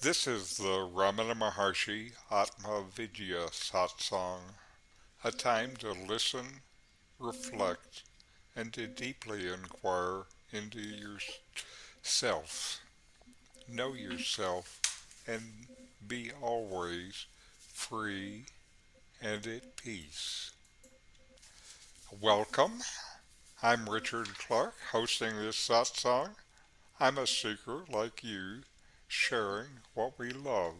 This is the Ramana Maharshi Atma Vidya satsang, a time to listen, reflect, and to deeply inquire into yourself. Know yourself and be always free and at peace. Welcome. I'm Richard Clarke, hosting this satsang. I'm a seeker like you, sharing what we love.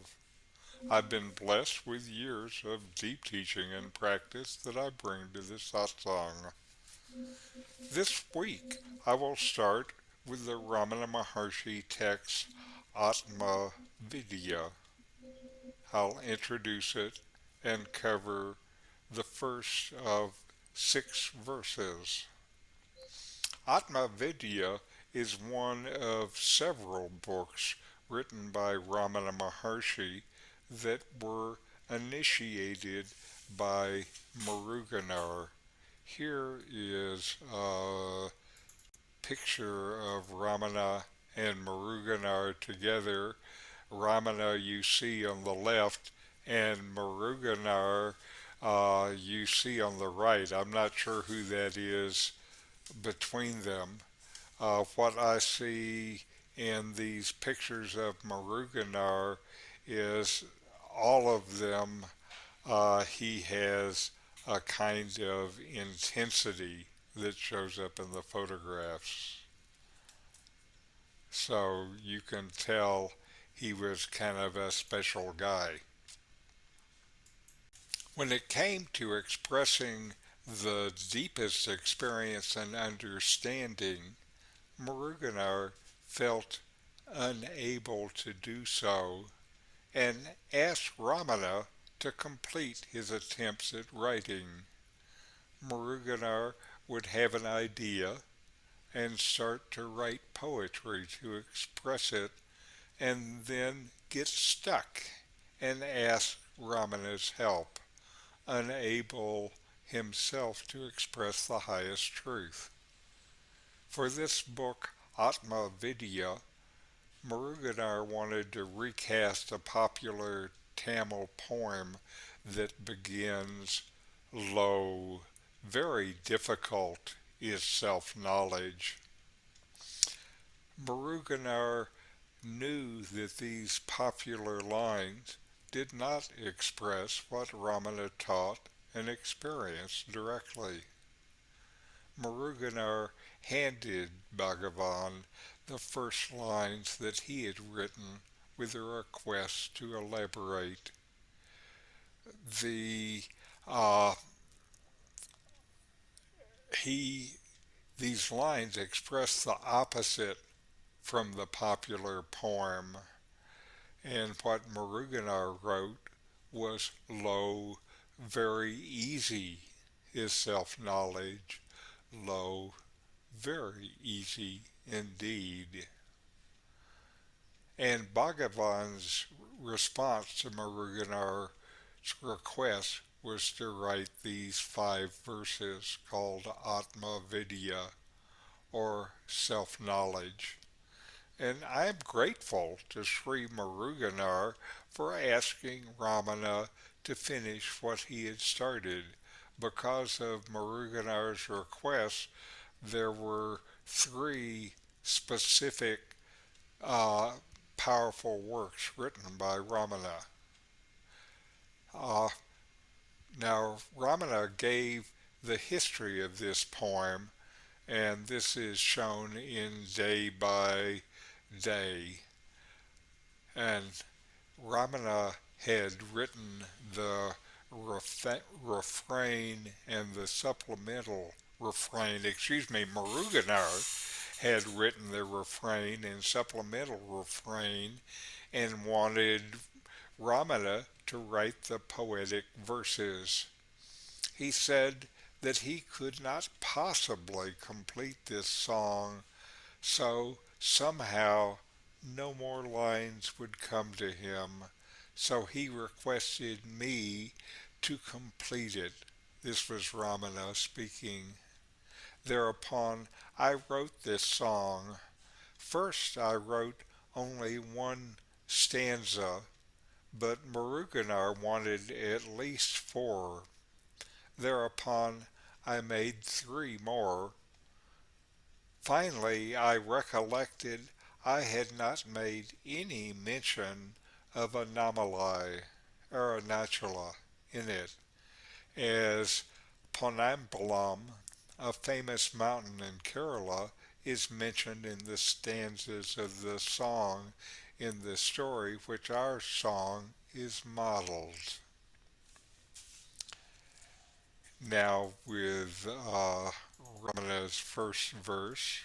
I've been blessed with years of deep teaching and practice that I bring to this satsang. This week, I will start with the Ramana Maharshi text Atma Vidya. I'll introduce it and cover the first of 6 verses. Atma Vidya is one of several books written by Ramana Maharshi that were initiated by Muruganar. Here is a picture of Ramana and Muruganar together. Ramana you see on the left, and Muruganar you see on the right. I'm not sure who that is between them. What I see in these pictures of Muruganar is all of them, he has a kind of intensity that shows up in the photographs. So you can tell he was kind of a special guy. When it came to expressing the deepest experience and understanding, Muruganar felt unable to do so and asked Ramana to complete his attempts at writing. Muruganar would have an idea and start to write poetry to express it and then get stuck and ask Ramana's help, unable himself to express the highest truth. For this book, Atma Vidya, Muruganar wanted to recast a popular Tamil poem that begins, "Lo, very difficult is self-knowledge." Muruganar knew that these popular lines did not express what Ramana taught and experienced directly. Muruganar handed Bhagavan the first lines that he had written with a request to elaborate. The uh, he These lines express the opposite from the popular poem, and what Muruganar wrote was, "Lo, very easy is self-knowledge. Lo, very easy indeed." And Bhagavan's response to Muruganar's request was to write these 5 verses called Atma Vidya, or self-knowledge. And I'm grateful to Sri Muruganar for asking Ramana to finish what he had started. Because of Muruganar's request, there were 3 specific uh, powerful works written by Ramana. Uh, Now, Ramana gave the history of this poem, and this is shown in Day by Day. And Ramana had written the refrain and the supplemental refrain, Muruganar had written the refrain and supplemental refrain and wanted Ramana to write the poetic verses. He said that he could not possibly complete this song, so somehow no more lines would come to him. So he requested me to complete it. This was Ramana speaking. Thereupon I wrote this song. First, I wrote only one stanza, but Muruganar wanted at least four. Thereupon I made three more. Finally, I recollected I had not made any mention of Annamalai, Arunachala, in it, as Ponambalam, a famous mountain in Kerala, is mentioned in the stanzas of the song in the story which our song is modeled. Now, with Ramana's first verse,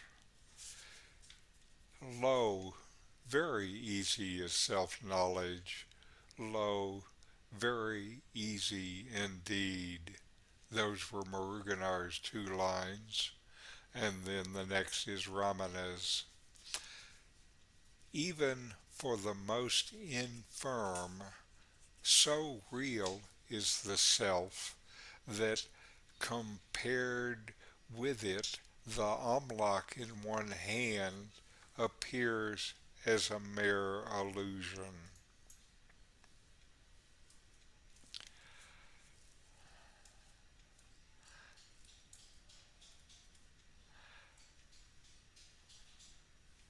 lo, very easy is self knowledge. Lo, very easy indeed. Those were Muruganar's two lines. And then the next is Ramana's. Even for the most infirm, so real is the self that compared with it, the Amlak in one hand appears as a mere illusion.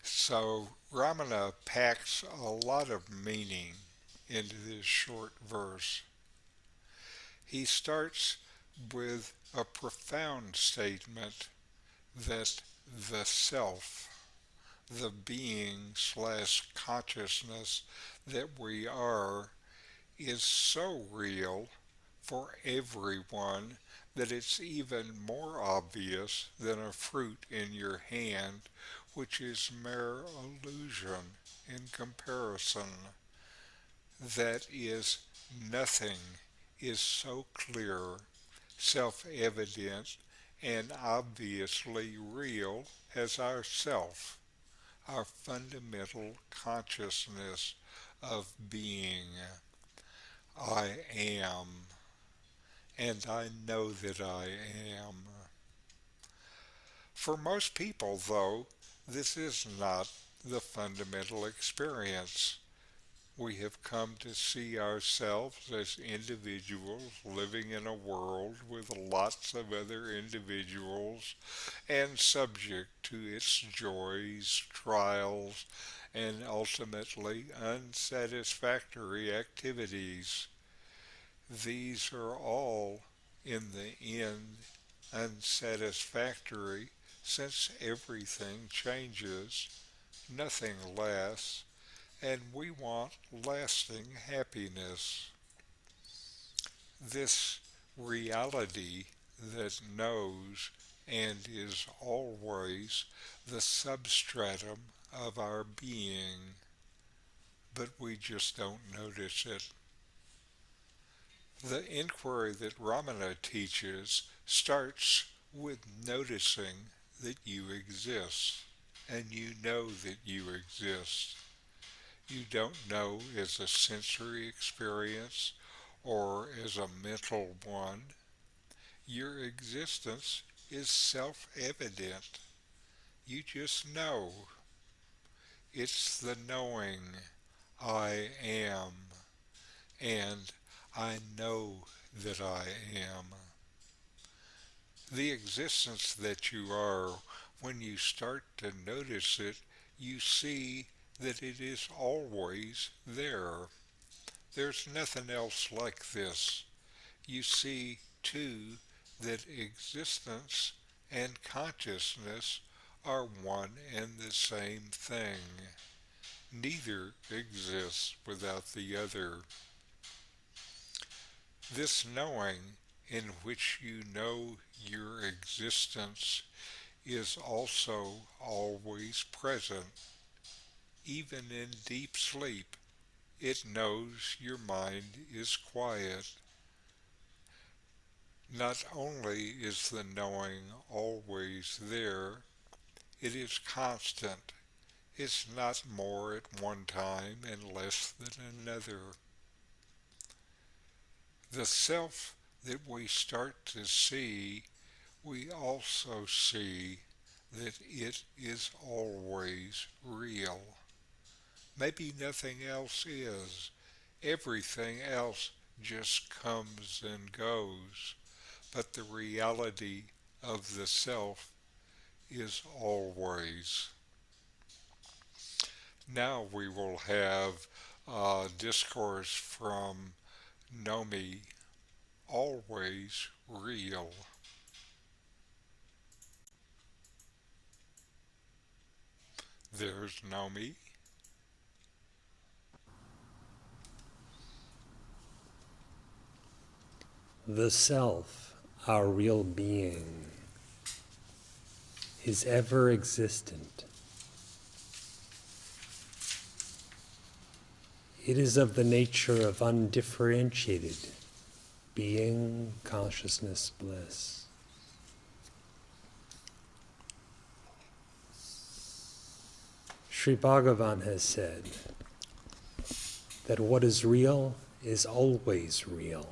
So Ramana packs a lot of meaning into this short verse. He starts with a profound statement that the self, the being slash consciousness that we are, is so real for everyone that it's even more obvious than a fruit in your hand, which is mere illusion in comparison. That is, nothing is so clear, self evident, and obviously real as ourself, our fundamental consciousness of being. I am, and I know that I am. For most people, though, this is not the fundamental experience. We have come to see ourselves as individuals living in a world with lots of other individuals and subject to its joys, trials, and ultimately unsatisfactory activities. These are all, in the end, unsatisfactory since everything changes, nothing lasts, and we want lasting happiness. This reality that knows and is always the substratum of our being, but we just don't notice it. The inquiry that Ramana teaches starts with noticing that you exist, and you know that you exist. You don't know as a sensory experience or as a mental one. Your existence is self evident. You just know. It's the knowing I am, and I know that I am. The existence that you are, when you start to notice it, you see that it is always there. There's nothing else like this. You see, too, that existence and consciousness are one and the same thing. Neither exists without the other. This knowing, in which you know your existence, is also always present. Even in deep sleep, it knows your mind is quiet. Not only is the knowing always there, it is constant. It's not more at one time and less than another. The self that we start to see, we also see that it is always real. Maybe nothing else is. Everything else just comes and goes. But the reality of the self is always. Now we will have discourse from Nome, always real. There's Nome. The self, our real being, is ever existent. It is of the nature of undifferentiated being, consciousness, bliss. Sri Bhagavan has said that what is real is always real.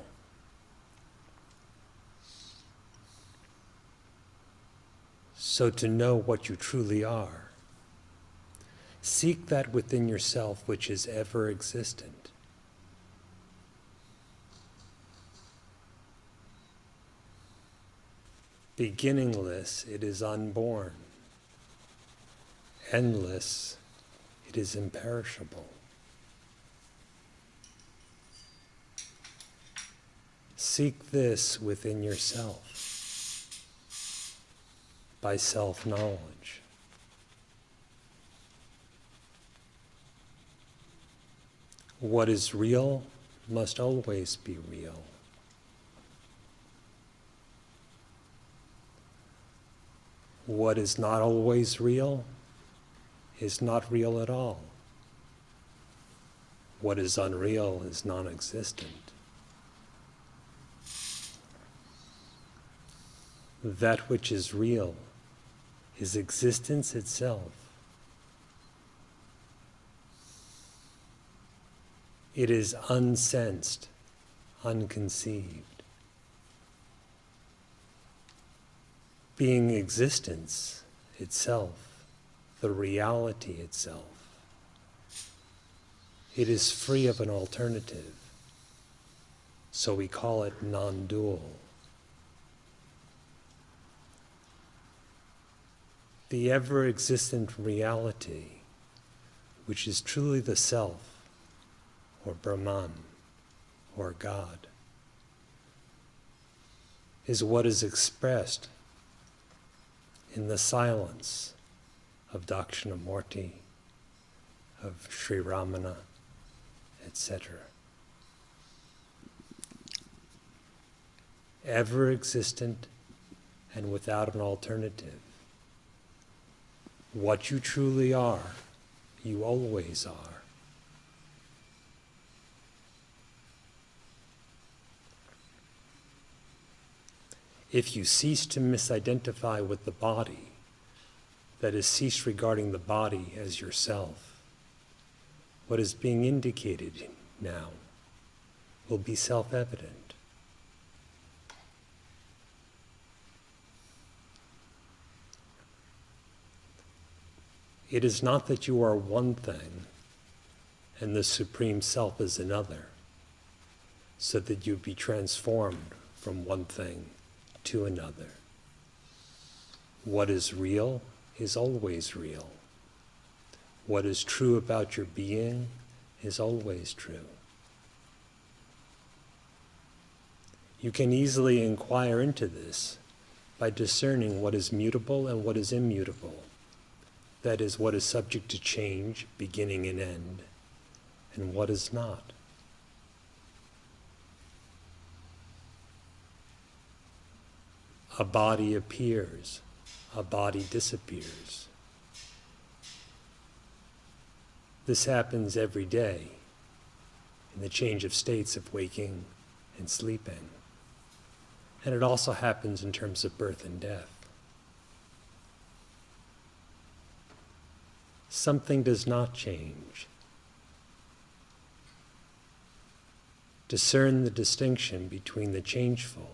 So to know what you truly are, seek that within yourself which is ever existent. Beginningless, it is unborn. Endless, it is imperishable. Seek this within yourself by self-knowledge. What is real must always be real. What is not always real is not real at all. What is unreal is non-existent. That which is real is existence itself. It is unsensed, unconceived. Being existence itself, the reality itself. It is free of an alternative, so we call it non-dual. The ever-existent reality, which is truly the self, or Brahman, or God, is what is expressed in the silence of Dakshinamurti, of Sri Ramana, etc. Ever existent and without an alternative. What you truly are, you always are. If you cease to misidentify with the body, that is, cease regarding the body as yourself, what is being indicated now will be self-evident. It is not that you are one thing and the Supreme Self is another, so that you be transformed from one thing to another. What is real is always real. What is true about your being is always true. You can easily inquire into this by discerning what is mutable and what is immutable. That is, what is subject to change, beginning and end, and what is not. A body appears, a body disappears. This happens every day in the change of states of waking and sleeping. And it also happens in terms of birth and death. Something does not change. Discern the distinction between the changeful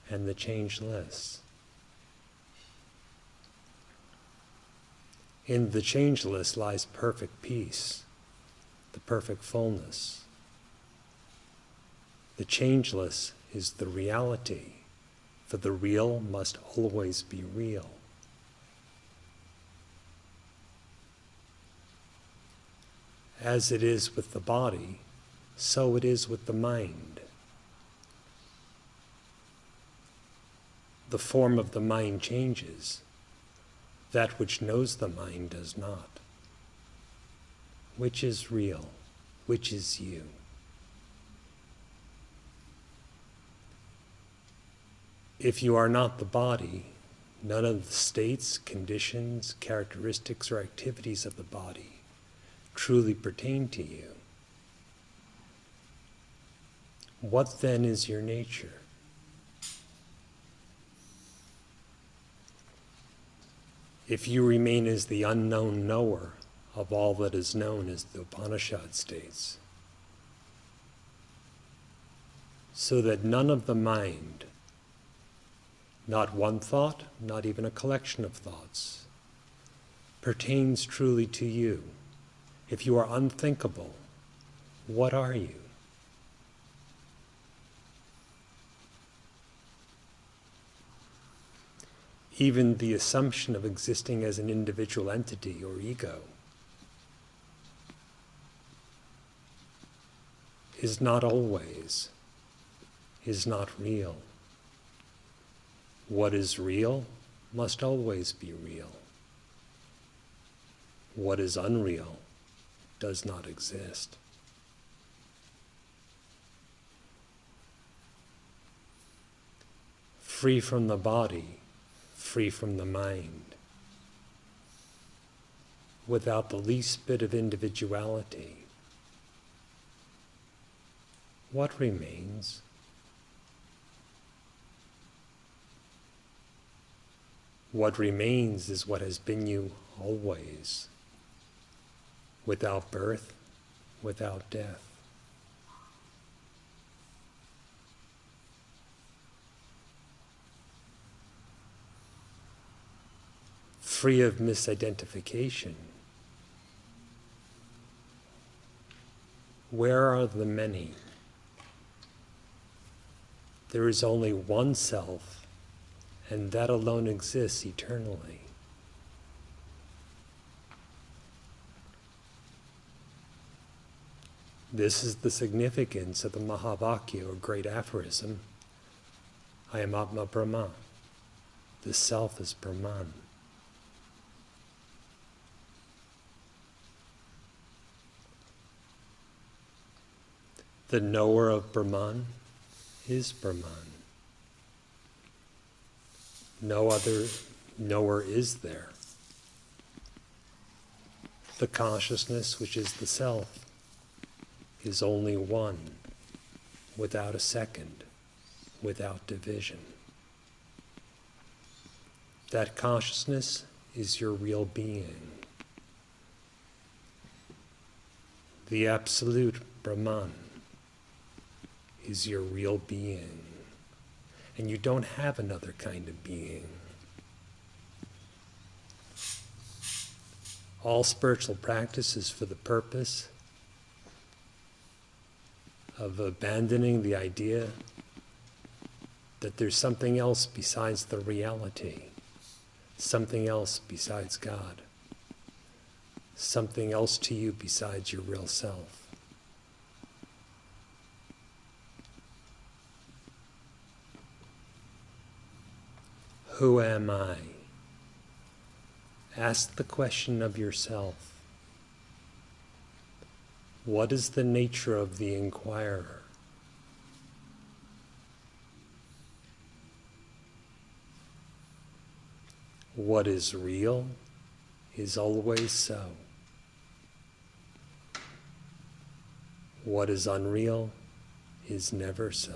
and the changeless. In the changeless lies perfect peace, perfect fullness. The changeless is the reality, for the real must always be real. As it is with the body, so it is with the mind. The form of the mind changes. That which knows the mind does not. Which is real? Which is you? If you are not the body, none of the states, conditions, characteristics, or activities of the body truly pertain to you. What then is your nature? If you remain as the unknown knower of all that is known as the Upanishad states, so that none of the mind, not one thought, not even a collection of thoughts, pertains truly to you. If you are unthinkable, what are you? Even the assumption of existing as an individual entity or ego is not always, is not real. What is real must always be real. What is unreal does not exist. Free from the body, free from the mind, without the least bit of individuality, what remains? What remains is what has been you always, without birth, without death. Free of misidentification. Where are the many? There is only one self, and that alone exists eternally. This is the significance of the Mahavakya, or great aphorism, I am Atma Brahma. The self is Brahman. The knower of Brahman is Brahman. No other knower is there. The consciousness, which is the self, is only one, without a second, without division. That consciousness is your real being. The absolute Brahman is your real being, and you don't have another kind of being. All spiritual practice is for the purpose of abandoning the idea that there's something else besides the reality, something else besides God, something else to you besides your real self. Who am I? Ask the question of yourself. What is the nature of the inquirer? What is real is always so. What is unreal is never so.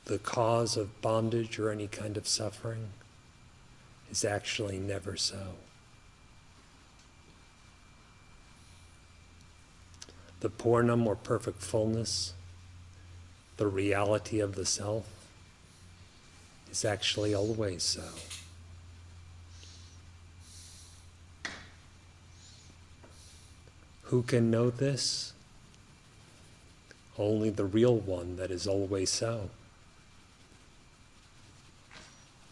The cause of bondage or any kind of suffering is actually never so. The Purnam, or perfect fullness, the reality of the self, is actually always so. Who can know this? Only the real one that is always so.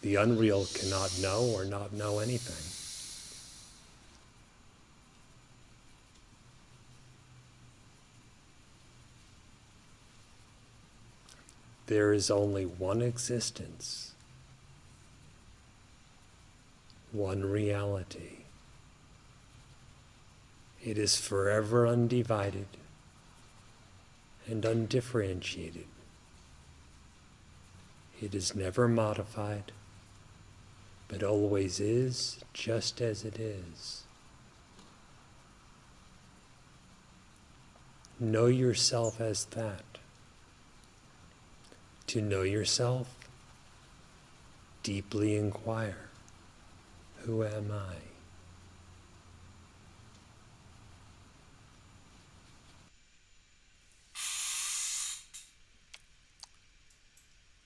The unreal cannot know or not know anything. There is only one existence, one reality. It is forever undivided and undifferentiated. It is never modified, but always is just as it is. Know yourself as that. To know yourself, deeply inquire, who am I?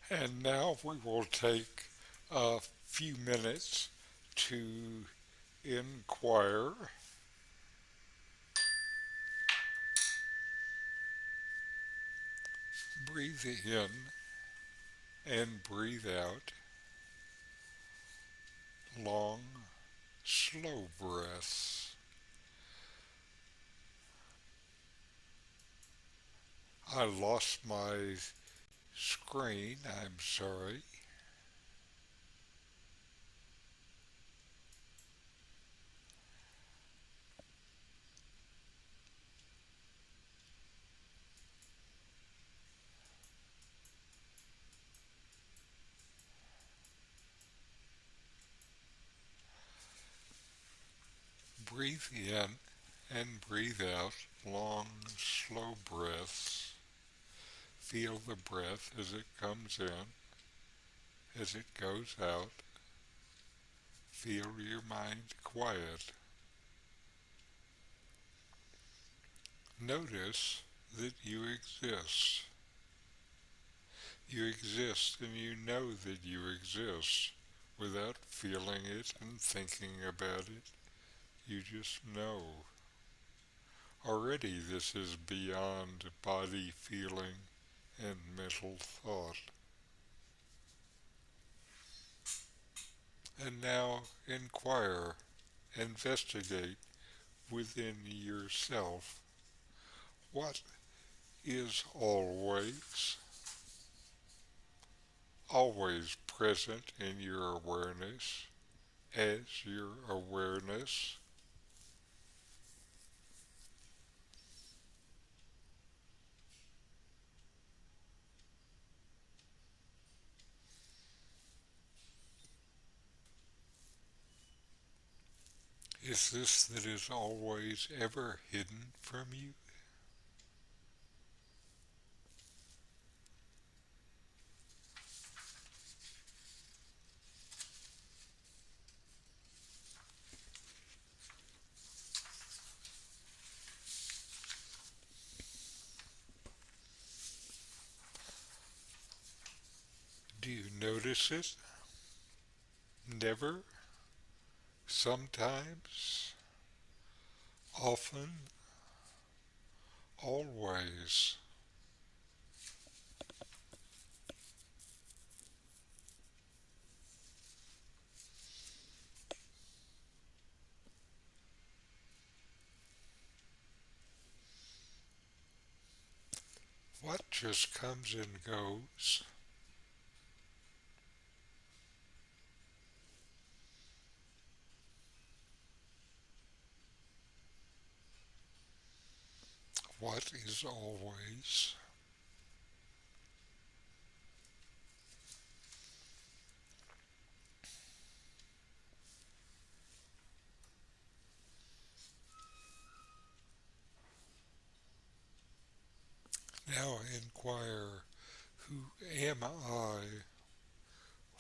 And now we will take a few minutes to inquire. Breathe in and breathe out. Long, slow breaths. I lost my screen, I'm sorry. Breathe in and breathe out. Long, slow breaths. Feel the breath as it comes in, as it goes out. Feel your mind quiet. Notice that you exist. You exist and you know that you exist without feeling it and thinking about it. You just know. Already this is beyond body feeling and mental thought. And now inquire, investigate within yourself what is always present in your awareness as your awareness. Is this that is always ever hidden from you? Do you notice it? Never? Sometimes? Often? Always? What just comes and goes? What is always? Now inquire, who am I?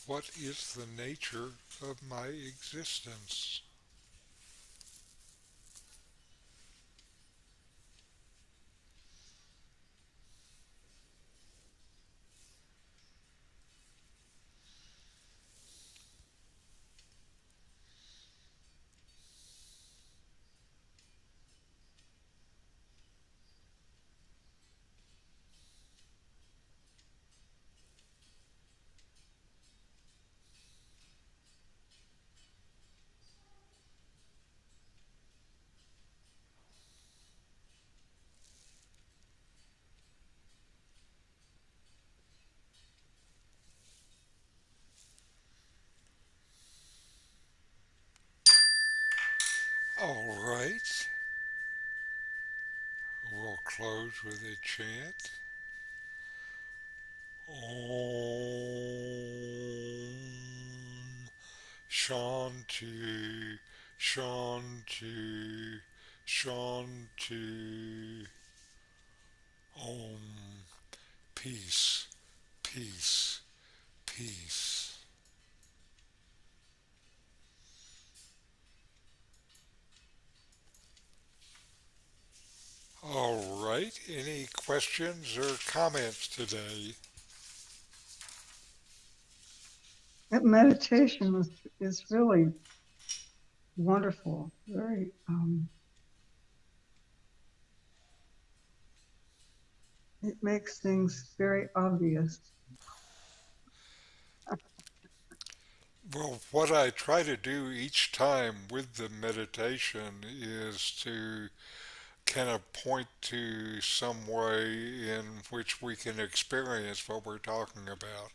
What is the nature of my existence? All right, we'll close with a chant. Om Shanti, Shanti, Shanti. Om. Peace, peace, peace. All right, any questions or comments today? That meditation is really wonderful. Very, it makes things very obvious. Well, what I try to do each time with the meditation is to kind of point to some way in which we can experience what we're talking about.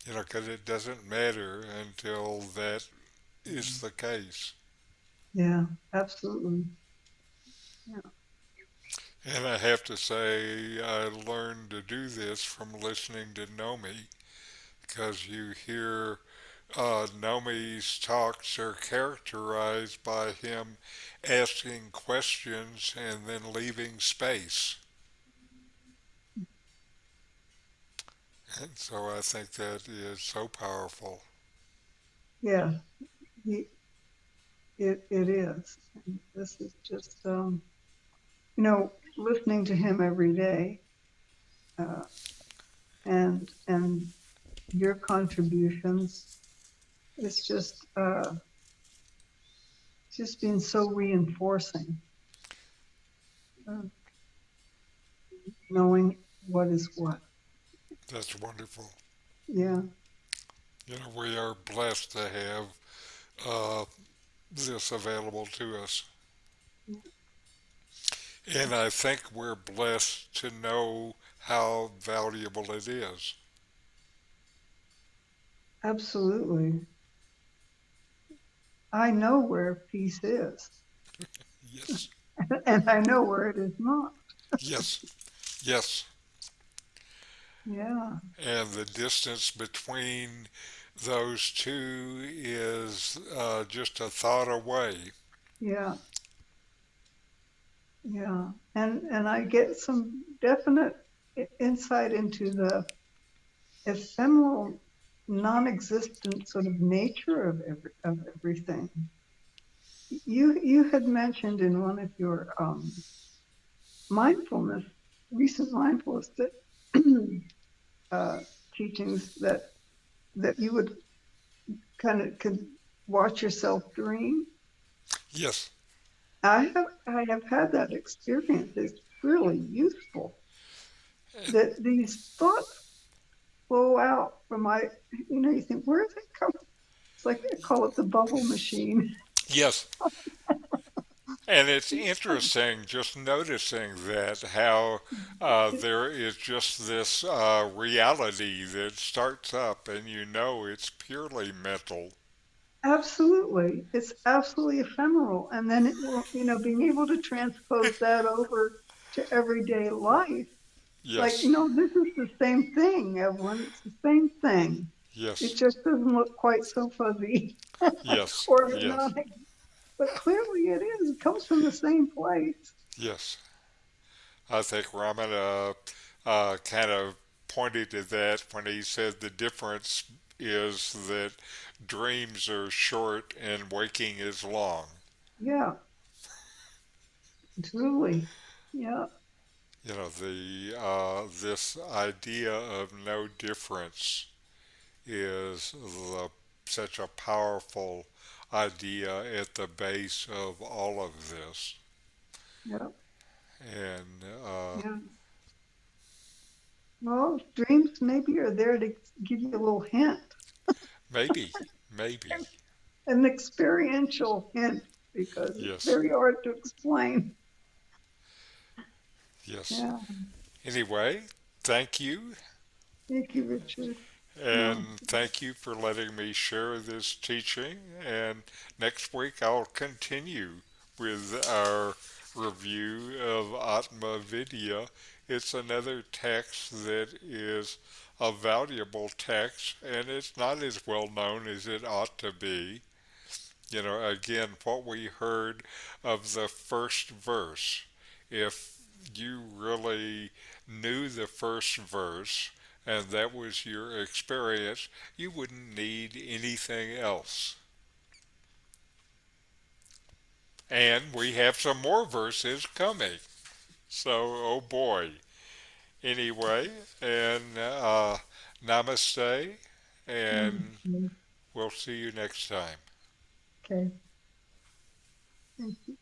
Because it doesn't matter until that is the case. Yeah, absolutely. Yeah, And I have to say, I learned to do this from listening to Nome, because you hear Nomi's talks are characterized by him asking questions and then leaving space. And so I think that is so powerful. yeah, he, it is. And this is just, listening to him every day, uh, and your contributions. It's just been so reinforcing, uh, knowing what is what. That's wonderful. Yeah, We are blessed to have uh, this available to us. And I think we're blessed to know how valuable it is. absolutely. I know where peace is, Yes, and I know where it is not. yes, yes. Yeah, And the distance between those two is just a thought away. yeah, yeah. And I get some definite insight into the ephemeral, non-existent sort of nature of everything. You had mentioned in one of your mindfulness, recent mindfulness that uh, teachings that you would kind of could watch yourself dream. Yes, I have had that experience. It's really useful that these thoughts flow out from you think, where does it come? It's like I call it the bubble machine. yes. And it's interesting just noticing that how there is just this reality that starts up, and it's purely mental. Absolutely. It's absolutely ephemeral. And then, being able to transpose that over to everyday life, like, Yes, this is the same thing, Evelyn. It's the same thing. It yes, just doesn't look quite so fuzzy yes, or yes, hypnotic, but clearly it is. It comes from the same place. yes. I think Ramana kind of pointed to that when he said the difference is that dreams are short and waking is long. Yeah, truly. Yeah, The this idea of no difference is such a powerful idea at the base of all of this, yeah, and yeah. Well, dreams maybe are there to give you a little hint, maybe, maybe, an experiential hint, because it's yes, very hard to explain. yes. Yeah. Anyway, thank you. Thank you, Richard. And No, thank you for letting me share this teaching. And next week I'll continue with our review of Atma Vidya. It's another text that is a valuable text, and it's not as well known as it ought to be. You know, again, what we heard of the first verse. If you really knew the first verse and that was your experience, you wouldn't need anything else. And we have some more verses coming. So, oh boy. Anyway, and namaste, and namaste. we'll see you next time. Okay, thank you.